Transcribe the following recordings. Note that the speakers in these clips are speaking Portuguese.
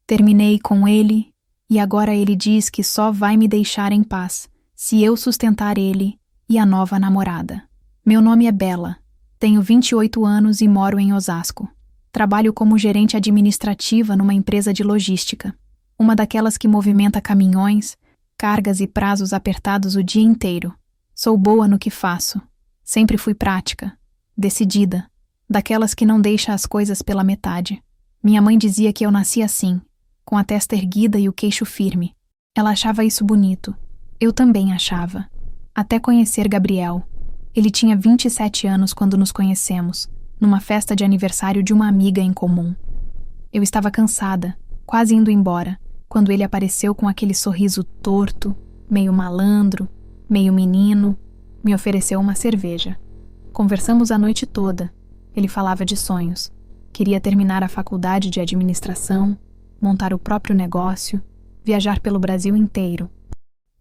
Terminei com ele e agora ele diz que só vai me deixar em paz se eu sustentar ele e a nova namorada. Meu nome é Bela, tenho 28 anos e moro em Osasco. Trabalho como gerente administrativa numa empresa de logística, uma daquelas que movimenta caminhões, cargas e prazos apertados o dia inteiro. Sou boa no que faço. Sempre fui prática, decidida, daquelas que não deixa as coisas pela metade. Minha mãe dizia que eu nasci assim, com a testa erguida e o queixo firme. Ela achava isso bonito. Eu também achava. Até conhecer Gabriel. Ele tinha 27 anos quando nos conhecemos, numa festa de aniversário de uma amiga em comum. Eu estava cansada, quase indo embora, quando ele apareceu com aquele sorriso torto, meio malandro, meio menino, me ofereceu uma cerveja. Conversamos a noite toda. Ele falava de sonhos. Queria terminar a faculdade de administração, montar o próprio negócio, viajar pelo Brasil inteiro.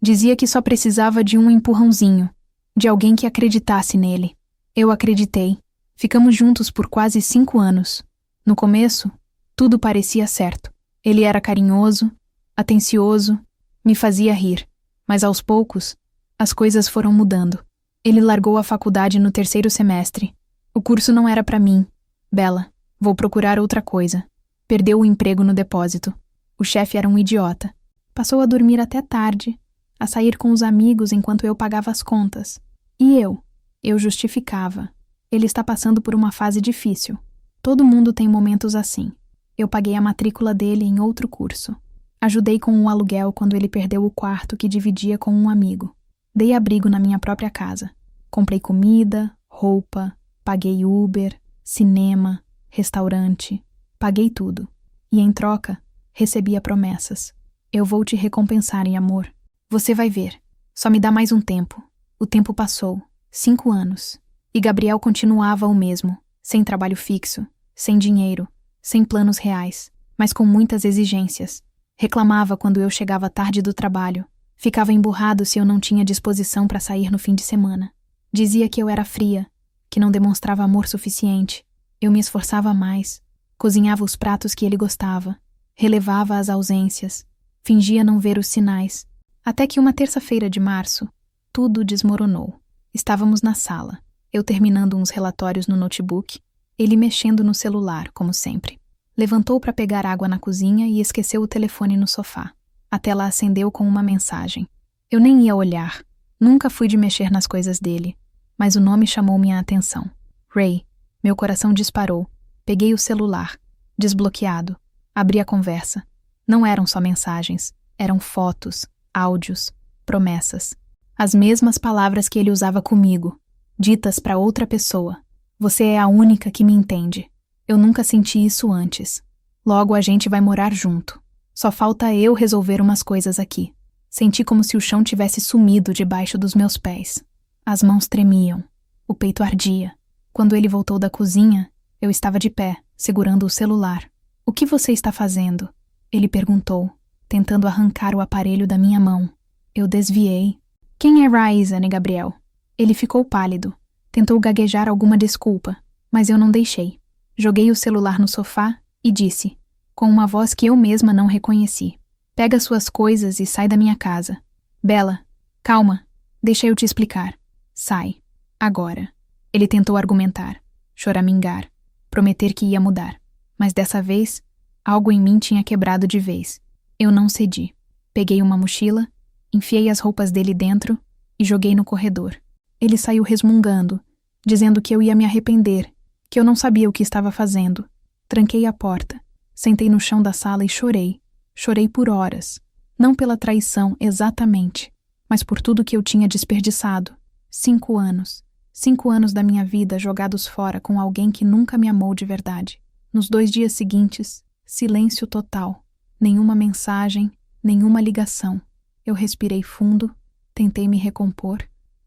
Dizia que só precisava de um empurrãozinho, de alguém que acreditasse nele. Eu acreditei. Ficamos juntos por quase 5 anos. No começo, tudo parecia certo. Ele era carinhoso, atencioso, me fazia rir. Mas aos poucos, as coisas foram mudando. Ele largou a faculdade no 3º semestre. O curso não era para mim. Bela, vou procurar outra coisa. Perdeu o emprego no depósito. O chefe era um idiota. Passou a dormir até tarde, a sair com os amigos enquanto eu pagava as contas. E eu? Eu justificava. Ele está passando por uma fase difícil. Todo mundo tem momentos assim. Eu paguei a matrícula dele em outro curso. Ajudei com o aluguel quando ele perdeu o quarto que dividia com um amigo. Dei abrigo na minha própria casa. Comprei comida, roupa, paguei Uber, cinema, restaurante. Paguei tudo. E em troca, recebia promessas. Eu vou te recompensar em amor. Você vai ver. Só me dá mais um tempo. O tempo passou. 5 anos. E Gabriel continuava o mesmo. Sem trabalho fixo, sem dinheiro, sem planos reais, mas com muitas exigências. Reclamava quando eu chegava tarde do trabalho. Ficava emburrado se eu não tinha disposição para sair no fim de semana. Dizia que eu era fria, que não demonstrava amor suficiente. Eu me esforçava mais. Cozinhava os pratos que ele gostava. Relevava as ausências. Fingia não ver os sinais. Até que uma terça-feira de março, tudo desmoronou. Estávamos na sala. Eu terminando uns relatórios no notebook, ele mexendo no celular, como sempre. Levantou para pegar água na cozinha e esqueceu o telefone no sofá. A tela acendeu com uma mensagem. Eu nem ia olhar. Nunca fui de mexer nas coisas dele. Mas o nome chamou minha atenção. Ray. Meu coração disparou. Peguei o celular. Desbloqueado. Abri a conversa. Não eram só mensagens. Eram fotos, áudios, promessas. As mesmas palavras que ele usava comigo, ditas para outra pessoa. Você é a única que me entende. Eu nunca senti isso antes. Logo a gente vai morar junto. Só falta eu resolver umas coisas aqui. Senti como se o chão tivesse sumido debaixo dos meus pés. As mãos tremiam. O peito ardia. Quando ele voltou da cozinha, eu estava de pé, segurando o celular. O que você está fazendo? Ele perguntou, tentando arrancar o aparelho da minha mão. Eu desviei. Quem é Raíza, Gabriel? Ele ficou pálido. Tentou gaguejar alguma desculpa, mas eu não deixei. Joguei o celular no sofá e disse, com uma voz que eu mesma não reconheci. Pega suas coisas e sai da minha casa. Bela, calma, deixa eu te explicar. Sai. Agora. Ele tentou argumentar, choramingar, prometer que ia mudar. Mas dessa vez, algo em mim tinha quebrado de vez. Eu não cedi. Peguei uma mochila, enfiei as roupas dele dentro e joguei no corredor. Ele saiu resmungando, dizendo que eu ia me arrepender, que eu não sabia o que estava fazendo. Tranquei a porta, sentei no chão da sala e chorei. Chorei por horas. Não pela traição, exatamente, mas por tudo que eu tinha desperdiçado. 5 anos. 5 anos da minha vida jogados fora com alguém que nunca me amou de verdade. Nos 2 dias seguintes, silêncio total. Nenhuma mensagem, nenhuma ligação. Eu respirei fundo, tentei me recompor,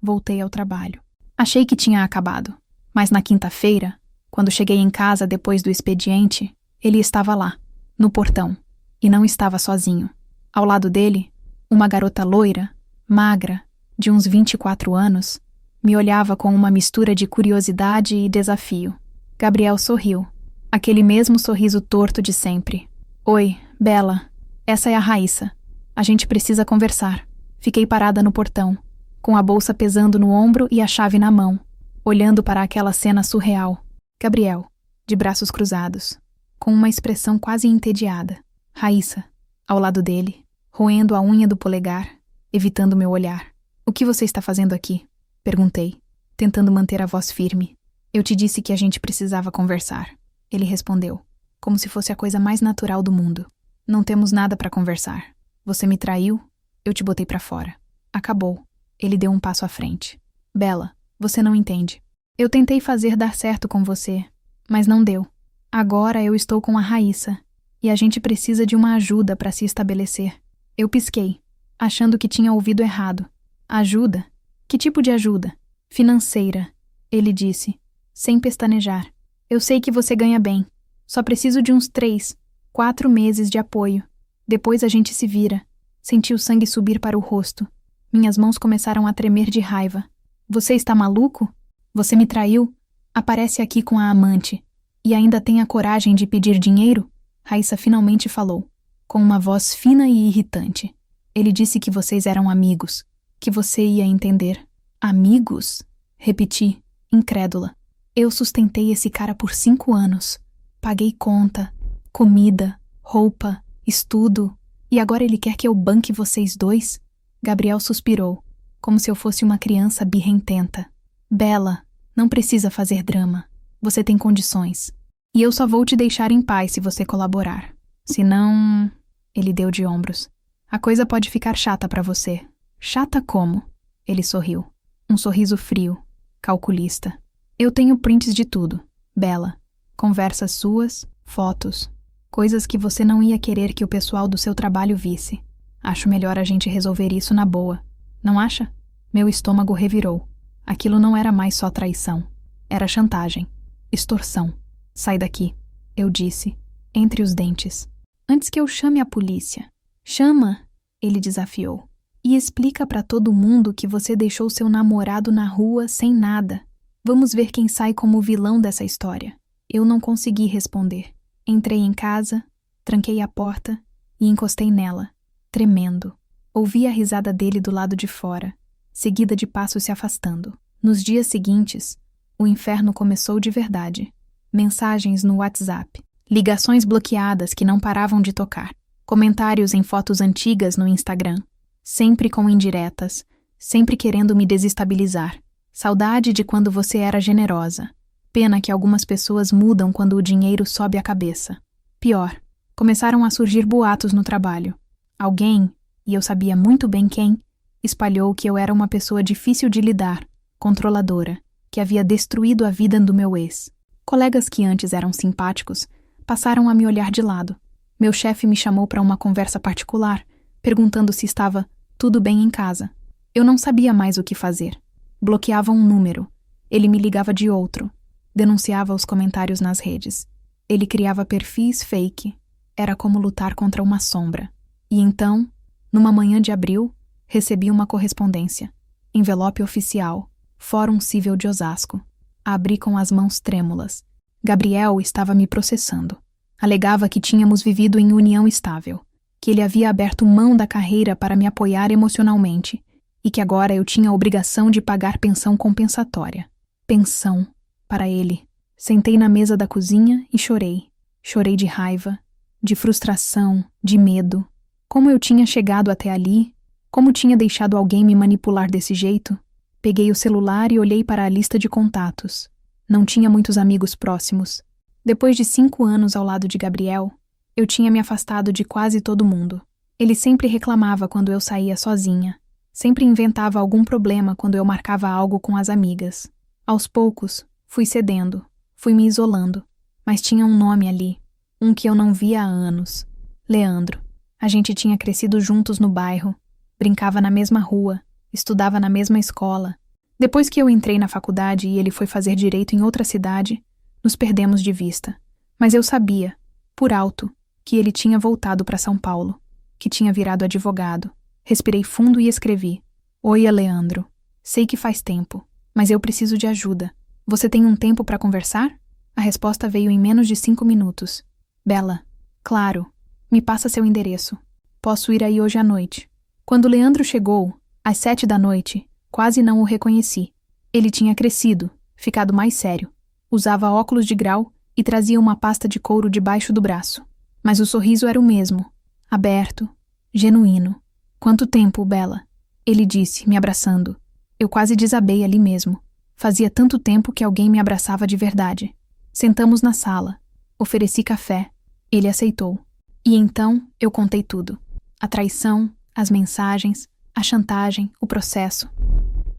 voltei ao trabalho. Achei que tinha acabado, mas na quinta-feira, quando cheguei em casa depois do expediente, ele estava lá, no portão, e não estava sozinho. Ao lado dele, uma garota loira, magra, de uns 24 anos, me olhava com uma mistura de curiosidade e desafio. Gabriel sorriu, aquele mesmo sorriso torto de sempre. Oi, Bela, essa é a Raíssa. A gente precisa conversar. Fiquei parada no portão, com a bolsa pesando no ombro e a chave na mão, olhando para aquela cena surreal. Gabriel, de braços cruzados, com uma expressão quase entediada. Raíssa, ao lado dele, roendo a unha do polegar, evitando meu olhar. O que você está fazendo aqui? Perguntei, tentando manter a voz firme. Eu te disse que a gente precisava conversar. Ele respondeu, como se fosse a coisa mais natural do mundo. Não temos nada para conversar. Você me traiu, eu te botei para fora. Acabou. Ele deu um passo à frente. Bela, você não entende. Eu tentei fazer dar certo com você, mas não deu. Agora eu estou com a Raíssa, e a gente precisa de uma ajuda para se estabelecer. Eu pisquei, achando que tinha ouvido errado. Ajuda? Que tipo de ajuda? Financeira, ele disse, sem pestanejar. Eu sei que você ganha bem. Só preciso de uns 3, 4 meses de apoio. Depois a gente se vira. Senti o sangue subir para o rosto. Minhas mãos começaram a tremer de raiva. Você está maluco? Você me traiu? Aparece aqui com a amante. E ainda tem a coragem de pedir dinheiro? Raíssa finalmente falou, com uma voz fina e irritante. Ele disse que vocês eram amigos, que você ia entender. Amigos? Repeti, incrédula. Eu sustentei esse cara por 5 anos. Paguei conta, comida, roupa, estudo. E agora ele quer que eu banque vocês dois? Gabriel suspirou, como se eu fosse uma criança birrententa. Bela, não precisa fazer drama. Você tem condições. E eu só vou te deixar em paz se você colaborar. Senão... Ele deu de ombros. A coisa pode ficar chata pra você. Chata como? Ele sorriu. Um sorriso frio, calculista. Eu tenho prints de tudo, Bela. Conversas suas, fotos. Coisas que você não ia querer que o pessoal do seu trabalho visse. Acho melhor a gente resolver isso na boa. Não acha? Meu estômago revirou. Aquilo não era mais só traição. Era chantagem. Extorsão. Sai daqui, eu disse, entre os dentes. Antes que eu chame a polícia. Chama, ele desafiou. E explica pra todo mundo que você deixou seu namorado na rua sem nada. Vamos ver quem sai como o vilão dessa história. Eu não consegui responder. Entrei em casa, tranquei a porta e encostei nela, tremendo. Ouvi a risada dele do lado de fora, seguida de passos se afastando. Nos dias seguintes, o inferno começou de verdade. Mensagens no WhatsApp, ligações bloqueadas que não paravam de tocar, comentários em fotos antigas no Instagram, sempre com indiretas, sempre querendo me desestabilizar. Saudade de quando você era generosa. Pena que algumas pessoas mudam quando o dinheiro sobe a cabeça. Pior, começaram a surgir boatos no trabalho. Alguém, e eu sabia muito bem quem, espalhou que eu era uma pessoa difícil de lidar, controladora, que havia destruído a vida do meu ex. Colegas que antes eram simpáticos passaram a me olhar de lado. Meu chefe me chamou para uma conversa particular, perguntando se estava tudo bem em casa. Eu não sabia mais o que fazer. Bloqueava um número. Ele me ligava de outro. Denunciava os comentários nas redes. Ele criava perfis fake. Era como lutar contra uma sombra. E então, numa manhã de abril, recebi uma correspondência. Envelope oficial. Fórum Cível de Osasco. Abri com as mãos trêmulas. Gabriel estava me processando. Alegava que tínhamos vivido em união estável, que ele havia aberto mão da carreira para me apoiar emocionalmente e que agora eu tinha a obrigação de pagar pensão compensatória. Pensão, para ele. Sentei na mesa da cozinha e chorei. Chorei de raiva, de frustração, de medo. Como eu tinha chegado até ali? Como tinha deixado alguém me manipular desse jeito? Peguei o celular e olhei para a lista de contatos. Não tinha muitos amigos próximos. Depois de 5 anos ao lado de Gabriel, eu tinha me afastado de quase todo mundo. Ele sempre reclamava quando eu saía sozinha. Sempre inventava algum problema quando eu marcava algo com as amigas. Aos poucos, fui cedendo, fui me isolando. Mas tinha um nome ali, um que eu não via há anos. Leandro. A gente tinha crescido juntos no bairro, brincava na mesma rua, estudava na mesma escola. Depois que eu entrei na faculdade e ele foi fazer direito em outra cidade, nos perdemos de vista. Mas eu sabia, por alto, que ele tinha voltado para São Paulo, que tinha virado advogado. Respirei fundo e escrevi. Oi, Leandro. Sei que faz tempo, mas eu preciso de ajuda. Você tem um tempo para conversar? A resposta veio em menos de 5 minutos. Bela. Claro. Me passa seu endereço. Posso ir aí hoje à noite. Quando Leandro chegou, às 7 da noite, quase não o reconheci. Ele tinha crescido, ficado mais sério. Usava óculos de grau e trazia uma pasta de couro debaixo do braço. Mas o sorriso era o mesmo, aberto, genuíno. Quanto tempo, Bella? Ele disse, me abraçando. Eu quase desabei ali mesmo. Fazia tanto tempo que alguém me abraçava de verdade. Sentamos na sala. Ofereci café. Ele aceitou. E então eu contei tudo. A traição, as mensagens, a chantagem, o processo.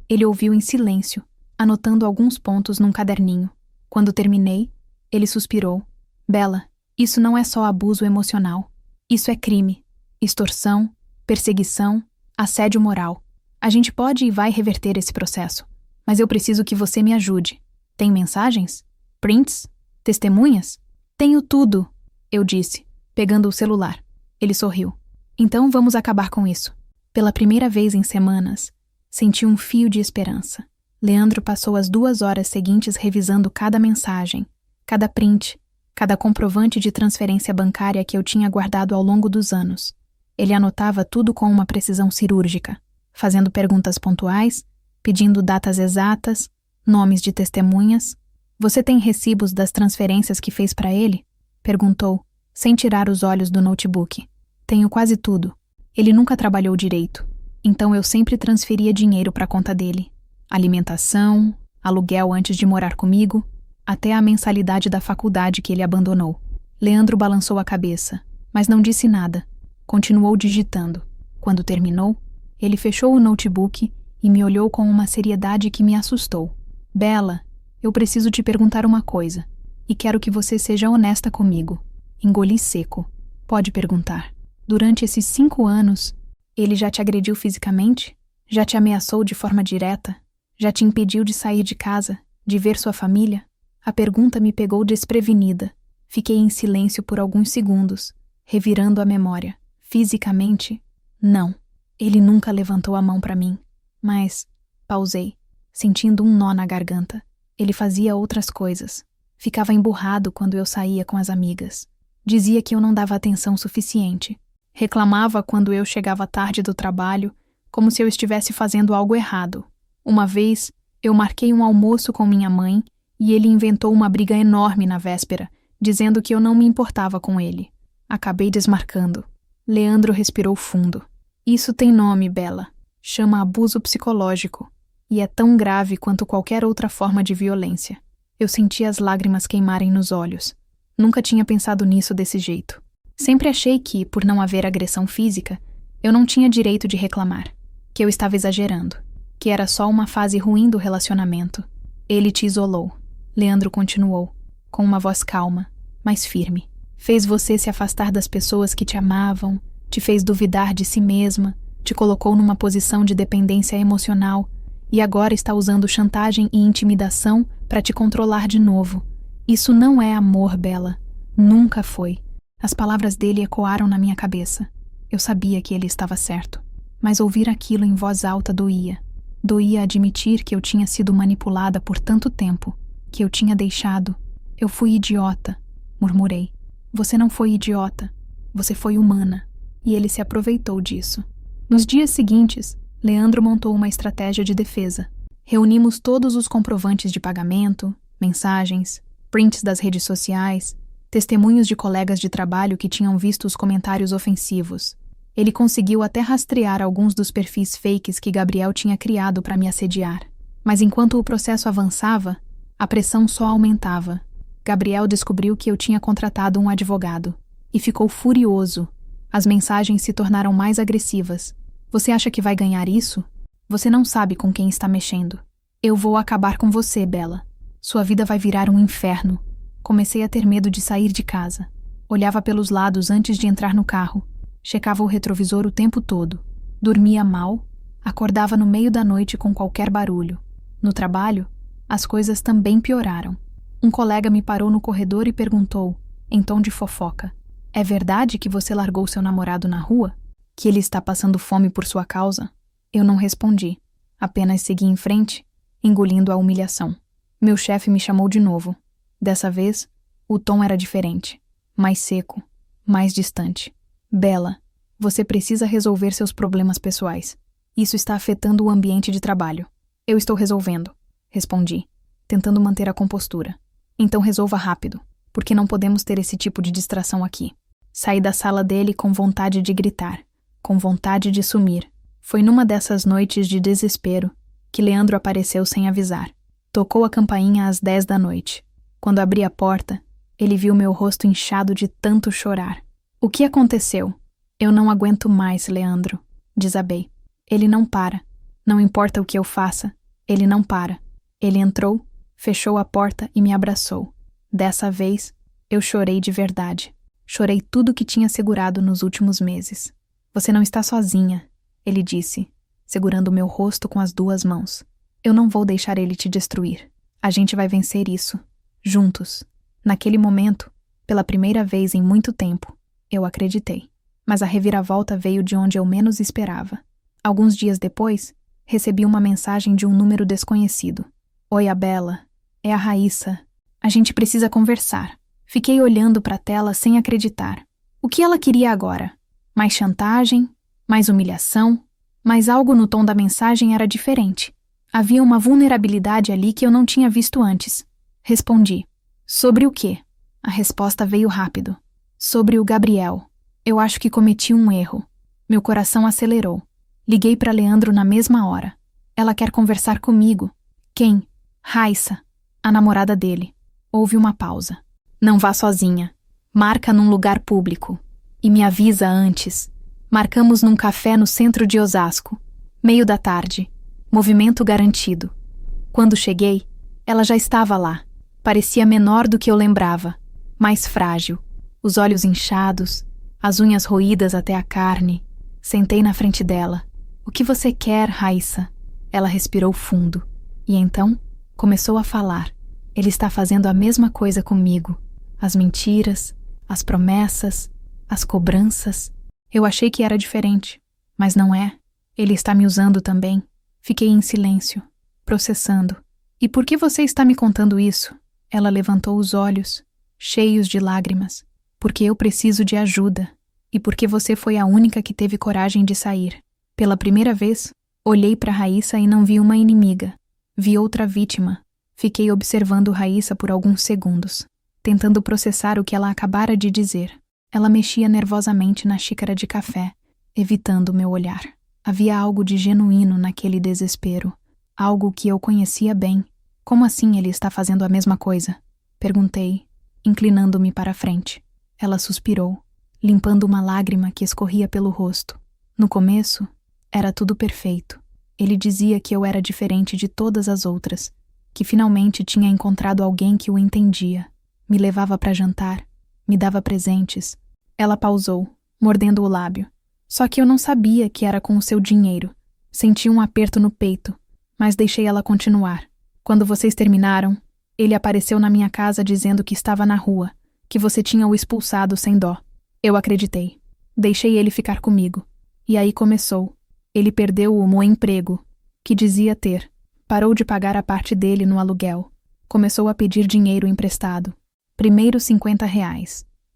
Ele ouviu em silêncio, anotando alguns pontos num caderninho. Quando terminei, ele suspirou. Bella, isso não é só abuso emocional. Isso é crime, extorsão, perseguição, assédio moral. A gente pode e vai reverter esse processo, mas eu preciso que você me ajude. Tem mensagens? Prints? Testemunhas? Tenho tudo, eu disse, pegando o celular. Ele sorriu. Então vamos acabar com isso. Pela primeira vez em semanas, senti um fio de esperança. Leandro passou as 2 horas seguintes revisando cada mensagem, cada print, cada comprovante de transferência bancária que eu tinha guardado ao longo dos anos. Ele anotava tudo com uma precisão cirúrgica, fazendo perguntas pontuais, pedindo datas exatas, nomes de testemunhas. Você tem recibos das transferências que fez para ele? Perguntou, sem tirar os olhos do notebook. Tenho quase tudo. Ele nunca trabalhou direito, então eu sempre transferia dinheiro para a conta dele. Alimentação, aluguel antes de morar comigo, até a mensalidade da faculdade que ele abandonou. Leandro balançou a cabeça, mas não disse nada. Continuou digitando. Quando terminou, ele fechou o notebook e me olhou com uma seriedade que me assustou. Bella, eu preciso te perguntar uma coisa, e quero que você seja honesta comigo. Engoli seco. Pode perguntar. Durante esses 5 anos, ele já te agrediu fisicamente? Já te ameaçou de forma direta? Já te impediu de sair de casa, de ver sua família? A pergunta me pegou desprevenida. Fiquei em silêncio por alguns segundos, revirando a memória. Fisicamente, não. Ele nunca levantou a mão para mim. Mas, pausei, sentindo um nó na garganta. Ele fazia outras coisas. Ficava emburrado quando eu saía com as amigas. Dizia que eu não dava atenção suficiente. Reclamava quando eu chegava tarde do trabalho, como se eu estivesse fazendo algo errado. Uma vez, eu marquei um almoço com minha mãe e ele inventou uma briga enorme na véspera, dizendo que eu não me importava com ele. Acabei desmarcando. Leandro respirou fundo. Isso tem nome, Bella. Chama abuso psicológico. E é tão grave quanto qualquer outra forma de violência. Eu senti as lágrimas queimarem nos olhos. Nunca tinha pensado nisso desse jeito. Sempre achei que, por não haver agressão física, eu não tinha direito de reclamar, que eu estava exagerando, que era só uma fase ruim do relacionamento. Ele te isolou. Leandro continuou, com uma voz calma, mas firme. Fez você se afastar das pessoas que te amavam, te fez duvidar de si mesma, te colocou numa posição de dependência emocional e agora está usando chantagem e intimidação para te controlar de novo. Isso não é amor, Bella. Nunca foi. As palavras dele ecoaram na minha cabeça. Eu sabia que ele estava certo, mas ouvir aquilo em voz alta doía. Doía admitir que eu tinha sido manipulada por tanto tempo, que eu tinha deixado. Eu fui idiota, murmurei. Você não foi idiota. Você foi humana. E ele se aproveitou disso. Nos dias seguintes, Leandro montou uma estratégia de defesa. Reunimos todos os comprovantes de pagamento, mensagens, prints das redes sociais, testemunhos de colegas de trabalho que tinham visto os comentários ofensivos. Ele conseguiu até rastrear alguns dos perfis fakes que Gabriel tinha criado para me assediar. Mas enquanto o processo avançava, a pressão só aumentava. Gabriel descobriu que eu tinha contratado um advogado e ficou furioso. As mensagens se tornaram mais agressivas. Você acha que vai ganhar isso? Você não sabe com quem está mexendo. Eu vou acabar com você, Bella. Sua vida vai virar um inferno. Comecei a ter medo de sair de casa. Olhava pelos lados antes de entrar no carro. Checava o retrovisor o tempo todo. Dormia mal. Acordava no meio da noite com qualquer barulho. No trabalho, as coisas também pioraram. Um colega me parou no corredor e perguntou, em tom de fofoca: é verdade que você largou seu namorado na rua? Que ele está passando fome por sua causa? Eu não respondi. Apenas segui em frente, engolindo a humilhação. Meu chefe me chamou de novo. Dessa vez, o tom era diferente. Mais seco, mais distante. Bela, você precisa resolver seus problemas pessoais. Isso está afetando o ambiente de trabalho. Eu estou resolvendo, respondi, tentando manter a compostura. Então resolva rápido, porque não podemos ter esse tipo de distração aqui. Saí da sala dele com vontade de gritar, com vontade de sumir. Foi numa dessas noites de desespero que Leandro apareceu sem avisar. Tocou a campainha às 10 da noite. Quando abri a porta, ele viu meu rosto inchado de tanto chorar. O que aconteceu? Eu não aguento mais, Leandro, desabei. Ele não para. Não importa o que eu faça, ele não para. Ele entrou, fechou a porta e me abraçou. Dessa vez, eu chorei de verdade. Chorei tudo que tinha segurado nos últimos meses. Você não está sozinha, ele disse, segurando meu rosto com as 2 mãos. Eu não vou deixar ele te destruir. A gente vai vencer isso. Juntos. Naquele momento, pela primeira vez em muito tempo, eu acreditei. Mas a reviravolta veio de onde eu menos esperava. Alguns dias depois, recebi uma mensagem de um número desconhecido. Oi, Abela. É a Raíssa. A gente precisa conversar. Fiquei olhando para a tela sem acreditar. O que ela queria agora? Mais chantagem? Mais humilhação? Mas algo no tom da mensagem era diferente. Havia uma vulnerabilidade ali que eu não tinha visto antes. Respondi. Sobre o quê? A resposta veio rápido. Sobre o Gabriel. Eu acho que cometi um erro. Meu coração acelerou. Liguei para Leandro na mesma hora. Ela quer conversar comigo. Quem? Raíssa, a namorada dele. Houve uma pausa. Não vá sozinha. Marca num lugar público. E me avisa antes. Marcamos num café no centro de Osasco. 13h. Movimento garantido. Quando cheguei, ela já estava lá. Parecia menor do que eu lembrava. Mais frágil. Os olhos inchados, as unhas roídas até a carne. Sentei na frente dela. O que você quer, Raíssa? Ela respirou fundo. E então, começou a falar. Ele está fazendo a mesma coisa comigo. As mentiras, as promessas, as cobranças. Eu achei que era diferente, mas não é. Ele está me usando também. Fiquei em silêncio, processando. E por que você está me contando isso? Ela levantou os olhos, cheios de lágrimas. Porque eu preciso de ajuda. E porque você foi a única que teve coragem de sair. Pela primeira vez, olhei para Raíssa e não vi uma inimiga. Vi outra vítima. Fiquei observando Raíssa por alguns segundos, tentando processar o que ela acabara de dizer. Ela mexia nervosamente na xícara de café, evitando meu olhar. Havia algo de genuíno naquele desespero. Algo que eu conhecia bem. Como assim ele está fazendo a mesma coisa? Perguntei, inclinando-me para a frente. Ela suspirou, limpando uma lágrima que escorria pelo rosto. No começo, era tudo perfeito. Ele dizia que eu era diferente de todas as outras, que finalmente tinha encontrado alguém que o entendia. Me levava para jantar, me dava presentes. Ela pausou, mordendo o lábio. Só que eu não sabia que era com o seu dinheiro. Senti um aperto no peito, mas deixei ela continuar. Quando vocês terminaram, ele apareceu na minha casa dizendo que estava na rua, que você tinha o expulsado sem dó. Eu acreditei. Deixei ele ficar comigo. E aí começou. Ele perdeu o emprego, que dizia ter. Parou de pagar a parte dele no aluguel. Começou a pedir dinheiro emprestado. Primeiro R$ 50,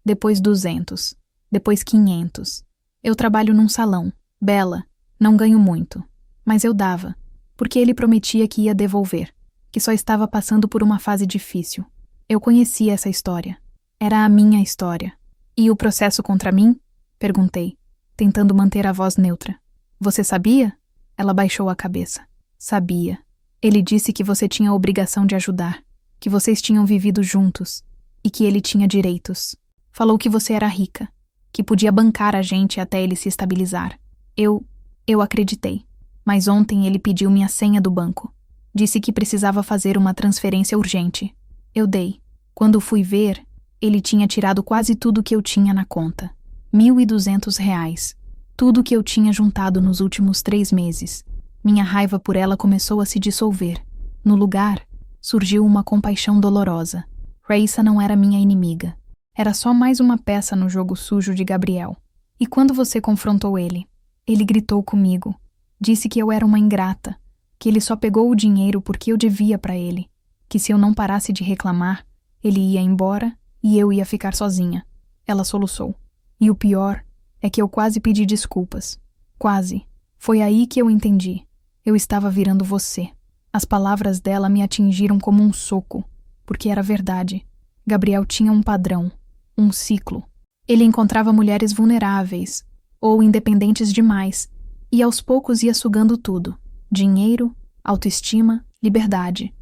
depois 200, depois 500. Eu trabalho num salão. Bela, não ganho muito. Mas eu dava, porque ele prometia que ia devolver, que só estava passando por uma fase difícil. Eu conhecia essa história. Era a minha história. E o processo contra mim? Perguntei, tentando manter a voz neutra. Você sabia? Ela baixou a cabeça. Sabia. Ele disse que você tinha a obrigação de ajudar, que vocês tinham vivido juntos e que ele tinha direitos. Falou que você era rica, que podia bancar a gente até ele se estabilizar. Eu acreditei. Mas ontem ele pediu minha senha do banco. Disse que precisava fazer uma transferência urgente. Eu dei. Quando fui ver, ele tinha tirado quase tudo que eu tinha na conta. R$ 1.200. Tudo que eu tinha juntado nos últimos 3 meses. Minha raiva por ela começou a se dissolver. No lugar, surgiu uma compaixão dolorosa. Raíssa não era minha inimiga. Era só mais uma peça no jogo sujo de Gabriel. E quando você confrontou ele? Ele gritou comigo. Disse que eu era uma ingrata, que ele só pegou o dinheiro porque eu devia para ele, que se eu não parasse de reclamar, ele ia embora e eu ia ficar sozinha. Ela soluçou. E o pior é que eu quase pedi desculpas. Quase. Foi aí que eu entendi. Eu estava virando você. As palavras dela me atingiram como um soco, porque era verdade. Gabriel tinha um padrão, um ciclo. Ele encontrava mulheres vulneráveis, ou independentes demais, e aos poucos ia sugando tudo: dinheiro, autoestima, liberdade.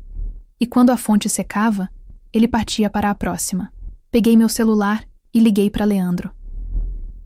E quando a fonte secava, ele partia para a próxima. Peguei meu celular e liguei para Leandro.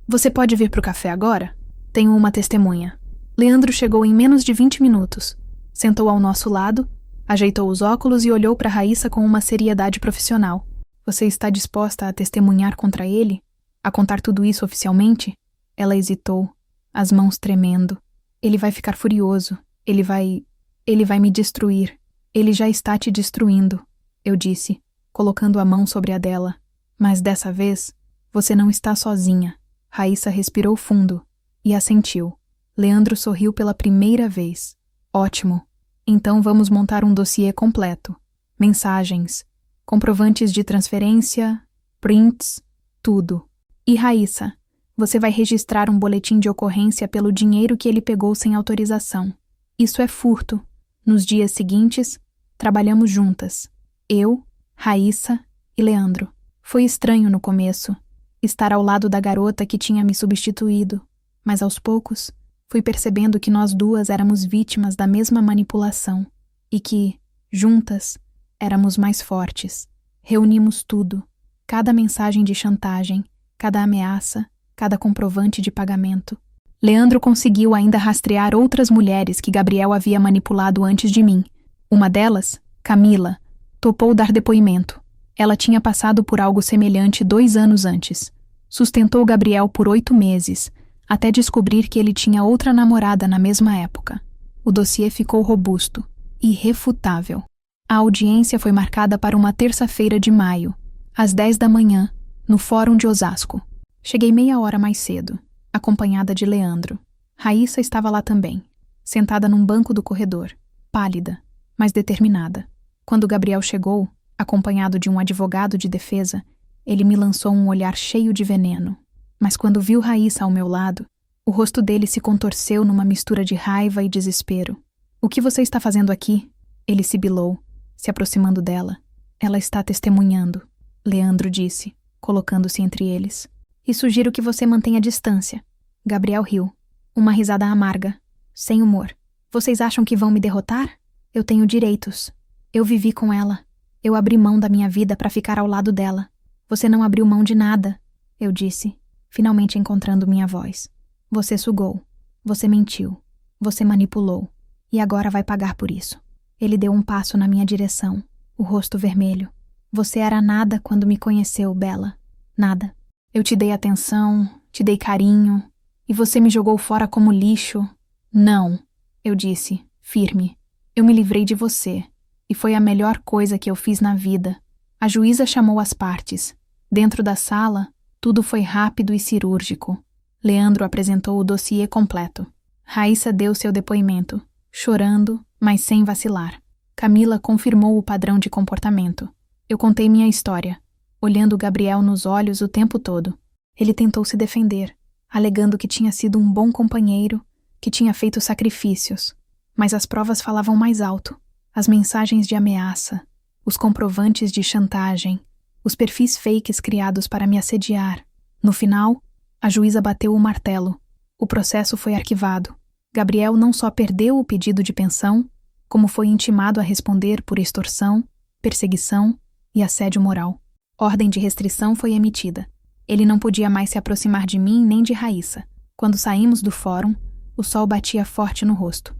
Você pode vir para o café agora? Tenho uma testemunha. Leandro chegou em menos de 20 minutos. Sentou ao nosso lado, ajeitou os óculos e olhou para Raíssa com uma seriedade profissional. Você está disposta a testemunhar contra ele? A contar tudo isso oficialmente? Ela hesitou, as mãos tremendo. Ele vai ficar furioso. Ele vai me destruir. Ele já está te destruindo, eu disse, colocando a mão sobre a dela. Mas dessa vez, você não está sozinha. Raíssa respirou fundo e assentiu. Leandro sorriu pela primeira vez. Ótimo. Então vamos montar um dossiê completo. Mensagens, comprovantes de transferência, prints, tudo. E Raíssa, você vai registrar um boletim de ocorrência pelo dinheiro que ele pegou sem autorização. Isso é furto. Nos dias seguintes, trabalhamos juntas. Eu, Raíssa e Leandro. Foi estranho no começo, estar ao lado da garota que tinha me substituído, mas aos poucos fui percebendo que nós duas éramos vítimas da mesma manipulação e que, juntas, éramos mais fortes. Reunimos tudo, cada mensagem de chantagem, cada ameaça, cada comprovante de pagamento. Leandro conseguiu ainda rastrear outras mulheres que Gabriel havia manipulado antes de mim. Uma delas, Camila, topou dar depoimento. Ela tinha passado por algo semelhante 2 anos antes. Sustentou Gabriel por 8 meses, até descobrir que ele tinha outra namorada na mesma época. O dossiê ficou robusto, irrefutável. A audiência foi marcada para uma terça-feira de maio, às 10 da manhã, no Fórum de Osasco. Cheguei meia hora mais cedo, acompanhada de Leandro. Raíssa estava lá também, sentada num banco do corredor, pálida, mas determinada. Quando Gabriel chegou, acompanhado de um advogado de defesa, ele me lançou um olhar cheio de veneno. Mas quando viu Raíssa ao meu lado, o rosto dele se contorceu numa mistura de raiva e desespero. O que você está fazendo aqui? Ele sibilou, se aproximando dela. Ela está testemunhando, Leandro disse, colocando-se entre eles. E sugiro que você mantenha distância. Gabriel riu. Uma risada amarga, sem humor. Vocês acham que vão me derrotar? Eu tenho direitos. Eu vivi com ela. Eu abri mão da minha vida para ficar ao lado dela. Você não abriu mão de nada, eu disse, finalmente encontrando minha voz. Você sugou. Você mentiu. Você manipulou. E agora vai pagar por isso. Ele deu um passo na minha direção, o rosto vermelho. Você era nada quando me conheceu, Bela. Nada. Eu te dei atenção, te dei carinho, e você me jogou fora como lixo. Não, eu disse, firme. Eu me livrei de você, e foi a melhor coisa que eu fiz na vida. A juíza chamou as partes. Dentro da sala, tudo foi rápido e cirúrgico. Leandro apresentou o dossiê completo. Raíssa deu seu depoimento, chorando, mas sem vacilar. Camila confirmou o padrão de comportamento. Eu contei minha história, olhando Gabriel nos olhos o tempo todo. Ele tentou se defender, alegando que tinha sido um bom companheiro, que tinha feito sacrifícios. Mas as provas falavam mais alto. As mensagens de ameaça, os comprovantes de chantagem, os perfis fakes criados para me assediar. No final, a juíza bateu o martelo. O processo foi arquivado. Gabriel não só perdeu o pedido de pensão, como foi intimado a responder por extorsão, perseguição e assédio moral. Ordem de restrição foi emitida. Ele não podia mais se aproximar de mim nem de Raíssa. Quando saímos do fórum, o sol batia forte no rosto.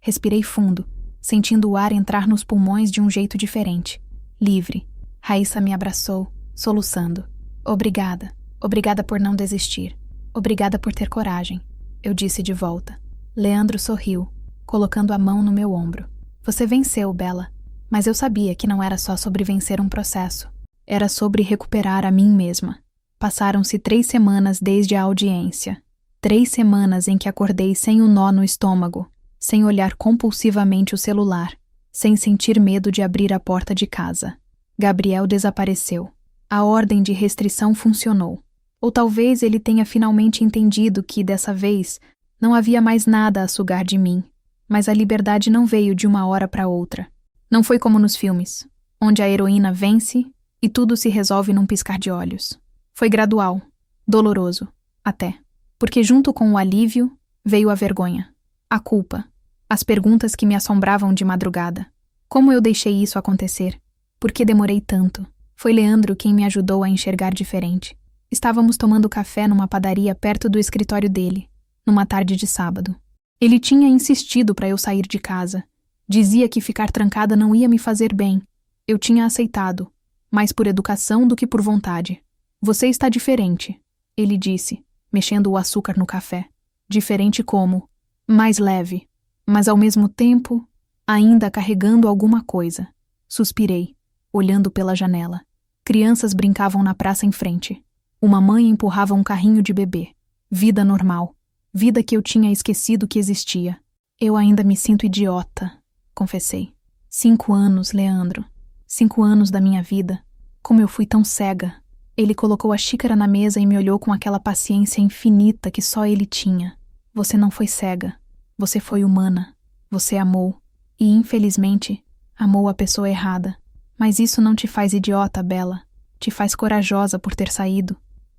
Respirei fundo, sentindo o ar entrar nos pulmões de um jeito diferente. Livre. Raíssa me abraçou, soluçando. Obrigada. Obrigada por não desistir. Obrigada por ter coragem. Eu disse de volta. Leandro sorriu, colocando a mão no meu ombro. Você venceu, Bela. Mas eu sabia que não era só sobre vencer um processo. Era sobre recuperar a mim mesma. Passaram-se 3 semanas desde a audiência. 3 semanas em que acordei sem um nó no estômago, sem olhar compulsivamente o celular, sem sentir medo de abrir a porta de casa. Gabriel desapareceu. A ordem de restrição funcionou. Ou talvez ele tenha finalmente entendido que, dessa vez, não havia mais nada a sugar de mim. Mas a liberdade não veio de uma hora para outra. Não foi como nos filmes, onde a heroína vence e tudo se resolve num piscar de olhos. Foi gradual, doloroso, até. Porque junto com o alívio veio a vergonha, a culpa, as perguntas que me assombravam de madrugada. Como eu deixei isso acontecer? Por que demorei tanto? Foi Leandro quem me ajudou a enxergar diferente. Estávamos tomando café numa padaria perto do escritório dele, numa tarde de sábado. Ele tinha insistido para eu sair de casa. Dizia que ficar trancada não ia me fazer bem. Eu tinha aceitado, mais por educação do que por vontade. Você está diferente, ele disse, mexendo o açúcar no café. Diferente como? Mais leve, mas ao mesmo tempo, ainda carregando alguma coisa. Suspirei, olhando pela janela. Crianças brincavam na praça em frente. Uma mãe empurrava um carrinho de bebê. Vida normal. Vida que eu tinha esquecido que existia. Eu ainda me sinto idiota, confessei. 5 anos, Leandro. 5 anos da minha vida. Como eu fui tão cega. Ele colocou a xícara na mesa e me olhou com aquela paciência infinita que só ele tinha. Você não foi cega. Você foi humana. Você amou. E, infelizmente, amou a pessoa errada. Mas isso não te faz idiota, Bela. Te faz corajosa por ter saído.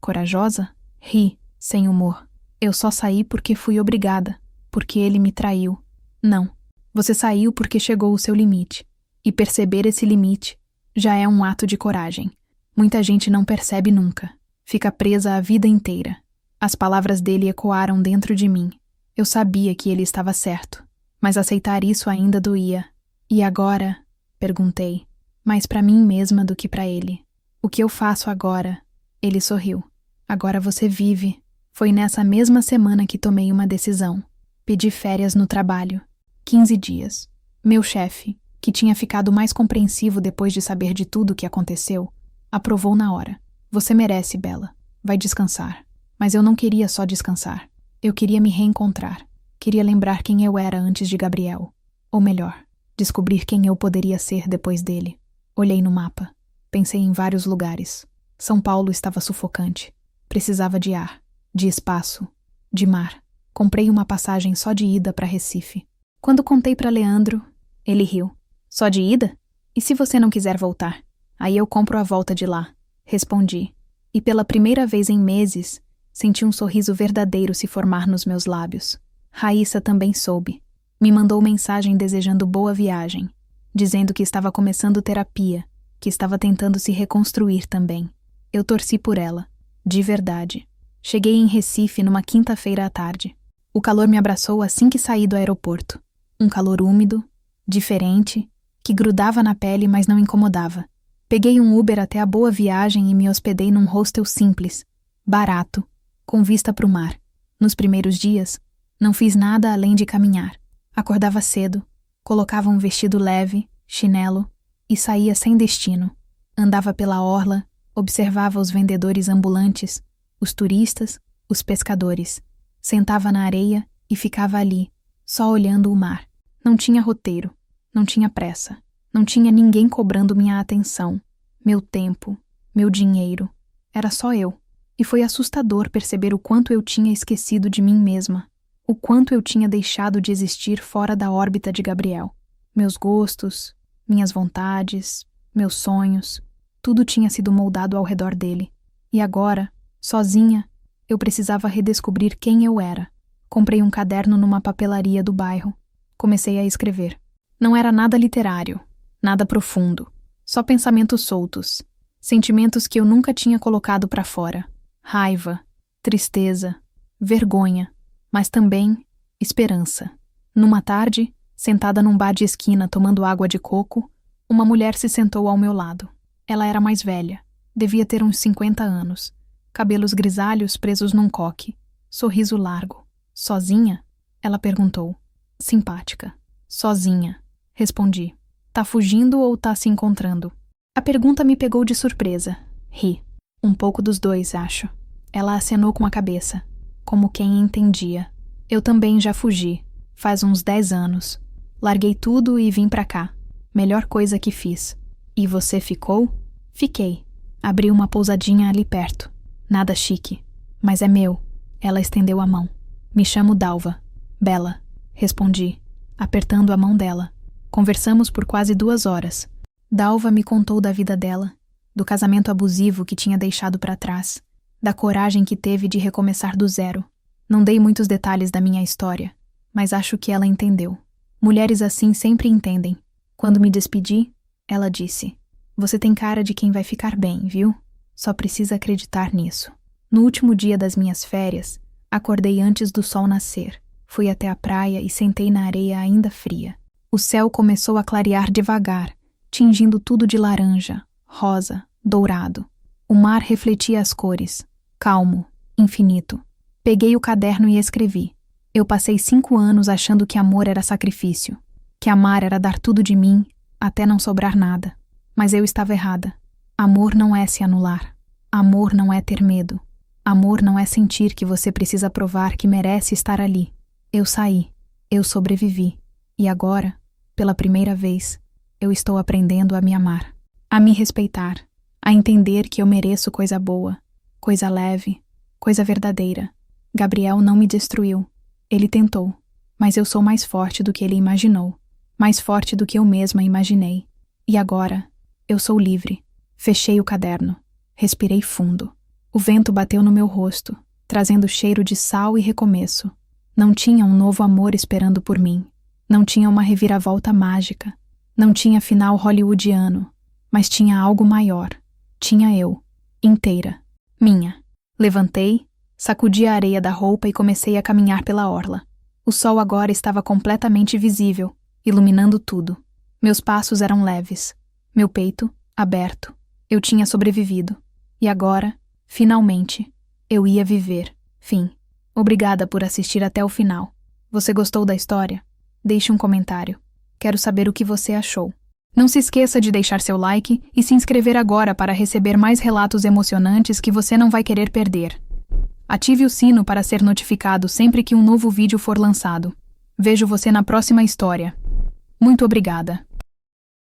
Corajosa? Ri, sem humor. Eu só saí porque fui obrigada, porque ele me traiu. Não, você saiu porque chegou o seu limite. E perceber esse limite já é um ato de coragem. Muita gente não percebe nunca. Fica presa a vida inteira. As palavras dele ecoaram dentro de mim. Eu sabia que ele estava certo, mas aceitar isso ainda doía. E agora? Perguntei. Mais para mim mesma do que para ele. O que eu faço agora? Ele sorriu. Agora você vive. Foi nessa mesma semana que tomei uma decisão. Pedi férias no trabalho. 15 dias. Meu chefe, que tinha ficado mais compreensivo depois de saber de tudo o que aconteceu, aprovou na hora. Você merece, Bela. Vai descansar. Mas eu não queria só descansar. Eu queria me reencontrar. Queria lembrar quem eu era antes de Gabriel. Ou melhor, descobrir quem eu poderia ser depois dele. Olhei no mapa. Pensei em vários lugares. São Paulo estava sufocante. Precisava de ar. De espaço, de mar. Comprei uma passagem só de ida para Recife. Quando contei para Leandro, ele riu. Só de ida? E se você não quiser voltar? Aí eu compro a volta de lá. Respondi. E pela primeira vez em meses, senti um sorriso verdadeiro se formar nos meus lábios. Raíssa também soube. Me mandou mensagem desejando boa viagem, dizendo que estava começando terapia, que estava tentando se reconstruir também. Eu torci por ela, de verdade. Cheguei em Recife numa quinta-feira à tarde. O calor me abraçou assim que saí do aeroporto. Um calor úmido, diferente, que grudava na pele, mas não incomodava. Peguei um Uber até a Boa Viagem e me hospedei num hostel simples, barato, com vista para o mar. Nos primeiros dias, não fiz nada além de caminhar. Acordava cedo, colocava um vestido leve, chinelo, e saía sem destino. Andava pela orla, observava os vendedores ambulantes, os turistas, os pescadores. Sentava na areia e ficava ali, só olhando o mar. Não tinha roteiro, não tinha pressa, não tinha ninguém cobrando minha atenção, meu tempo, meu dinheiro. Era só eu. E foi assustador perceber o quanto eu tinha esquecido de mim mesma, o quanto eu tinha deixado de existir fora da órbita de Gabriel. Meus gostos, minhas vontades, meus sonhos, tudo tinha sido moldado ao redor dele. E agora, sozinha, eu precisava redescobrir quem eu era. Comprei um caderno numa papelaria do bairro. Comecei a escrever. Não era nada literário, nada profundo. Só pensamentos soltos. Sentimentos que eu nunca tinha colocado para fora. Raiva, tristeza, vergonha, mas também esperança. Numa tarde, sentada num bar de esquina tomando água de coco, uma mulher se sentou ao meu lado. Ela era mais velha. Devia ter uns 50 anos. Cabelos grisalhos presos num coque. Sorriso largo. Sozinha? Ela perguntou. Simpática. Sozinha. Respondi. Tá fugindo ou tá se encontrando? A pergunta me pegou de surpresa. Ri. Um pouco dos dois, acho. Ela acenou com a cabeça, como quem entendia. Eu também já fugi. Faz uns 10 anos. Larguei tudo e vim pra cá. Melhor coisa que fiz. E você ficou? Fiquei. Abri uma pousadinha ali perto. Nada chique. Mas é meu. Ela estendeu a mão. Me chamo Dalva. Bela. Respondi, apertando a mão dela. Conversamos por quase 2 horas. Dalva me contou da vida dela, do casamento abusivo que tinha deixado para trás, da coragem que teve de recomeçar do zero. Não dei muitos detalhes da minha história, mas acho que ela entendeu. Mulheres assim sempre entendem. Quando me despedi, ela disse: "Você tem cara de quem vai ficar bem, viu? Só precisa acreditar nisso." No último dia das minhas férias, acordei antes do sol nascer. Fui até a praia e sentei na areia ainda fria. O céu começou a clarear devagar, tingindo tudo de laranja, rosa, dourado. O mar refletia as cores, calmo, infinito. Peguei o caderno e escrevi. Eu passei 5 anos achando que amor era sacrifício, que amar era dar tudo de mim, até não sobrar nada. Mas eu estava errada. Amor não é se anular. Amor não é ter medo. Amor não é sentir que você precisa provar que merece estar ali. Eu saí. Eu sobrevivi. E agora, pela primeira vez, eu estou aprendendo a me amar, a me respeitar, a entender que eu mereço coisa boa, coisa leve, coisa verdadeira. Gabriel não me destruiu. Ele tentou, mas eu sou mais forte do que ele imaginou, mais forte do que eu mesma imaginei. E agora, eu sou livre. Fechei o caderno. Respirei fundo. O vento bateu no meu rosto, trazendo cheiro de sal e recomeço. Não tinha um novo amor esperando por mim. Não tinha uma reviravolta mágica. Não tinha final hollywoodiano. Mas tinha algo maior. Tinha eu. Inteira. Minha. Levantei, sacudi a areia da roupa e comecei a caminhar pela orla. O sol agora estava completamente visível, iluminando tudo. Meus passos eram leves. Meu peito, aberto. Eu tinha sobrevivido. E agora, finalmente, eu ia viver. Fim. Obrigada por assistir até o final. Você gostou da história? Deixe um comentário. Quero saber o que você achou. Não se esqueça de deixar seu like e se inscrever agora para receber mais relatos emocionantes que você não vai querer perder. Ative o sino para ser notificado sempre que um novo vídeo for lançado. Vejo você na próxima história. Muito obrigada.